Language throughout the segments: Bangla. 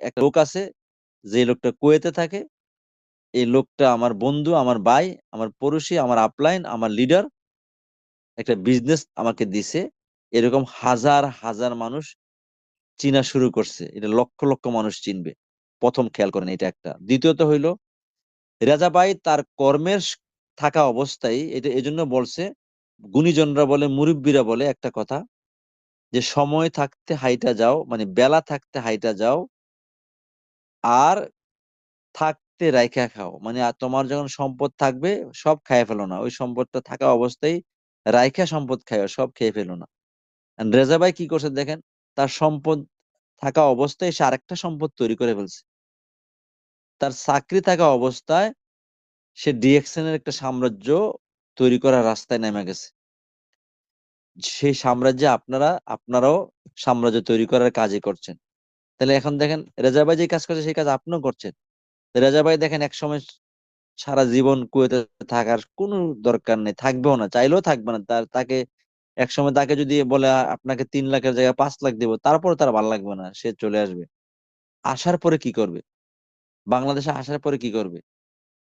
একটা লোক আছে, যে লোকটা কুয়েতে থাকে। এই লোকটা আমার বন্ধু, আমার ভাই, আমার পড়োশি, আমার আপলাইন, আমার লিডার। একটা বিজনেস আমাকে দিছে। এরকম হাজার হাজার মানুষ চিনা শুরু করছে। এটা লক্ষ লক্ষ মানুষ চিনবে। প্রথম খেয়াল করেন, এটা একটা। দ্বিতীয়ত হইল, রেজা ভাই তার কর্মের থাকা অবস্থায়, এটা এজন্য বলছে, গুণীজনরা বলে, মুরব্বীরা বলে একটা কথা, যে সময় থাকতে হাইটা যাও, মানে বেলা থাকতে হাইটা যাও, আর থাকতে রাইখা খাও। মানে আর তোমার যখন সম্পদ থাকবে, সব খাইয়ে ফেলো না। ওই সম্পদটা থাকা অবস্থায় রাইখা সম্পদ খাইও, সব খেয়ে ফেলো না। আর রেজা ভাই কি করছে দেখেন, তার সম্পদ থাকা অবস্থায় সে আরেকটা সম্পদ তৈরি করে ফেলছে। তার চাকরি থাকা অবস্থায় সে ডিএক্সএন এর একটা সাম্রাজ্য তৈরি করার রাস্তায় নেমে গেছে। সেই সাম্রাজ্যে আপনারাও সাম্রাজ্য তৈরি করার কাজই করছেন। তাহলে এখন দেখেন, রেজা ভাই যে কাজ করছে সেই কাজ আপনিও করছেন। রেজা ভাই দেখেন, এক সময় সারা জীবন কুয়েতে থাকার কোনো দরকার নেই, থাকবেও না, চাইলেও থাকবে না। তাকে এক সময় তাকে যদি বলে আপনাকে 3 লাখের জায়গায় 5 লাখ দিব, তারপর তার ভালো লাগবে না, সে চলে আসবে। আসার পরে কি করবে? বাংলাদেশে আসার পরে কি করবে?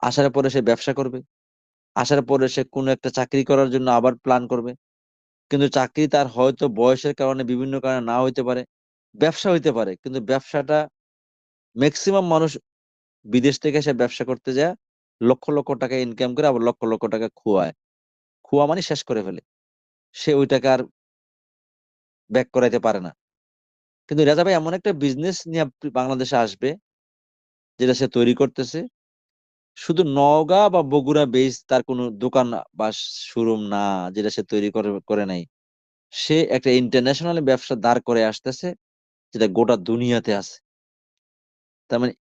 আসার পরে সে ব্যবসা করবে। আসার পরে সে কোনো একটা চাকরি করার জন্য আবার প্ল্যান করবে। কিন্তু চাকরি তার হয়তো বয়সের কারণে, বিভিন্ন কারণে না হইতে পারে। ব্যবসা হইতে পারে, কিন্তু ব্যবসাটা ম্যাক্সিমাম মানুষ বিদেশ থেকে এসে ব্যবসা করতে যায়, লক্ষ লক্ষ টাকা ইনকাম করে আবার লক্ষ লক্ষ টাকা খোয়ায়। খোয়া মানে শেষ করে ফেলে। সে ওই টাকা আর ব্যাক করাইতে পারে না। কিন্তু রেজা ভাই এমন একটা বিজনেস নিয়ে বাংলাদেশে আসবে, যেটা সে তৈরি করতেছে। শুধু নওগাঁ বা বগুড়া বেস তার কোনো দোকান বা শোরুম না, যেটা সে তৈরি করে করে নাই। সে একটা ইন্টারন্যাশনাল ব্যবসা দাঁড় করে আসতেছে, যেটা গোটা দুনিয়াতে আছে। তার মানে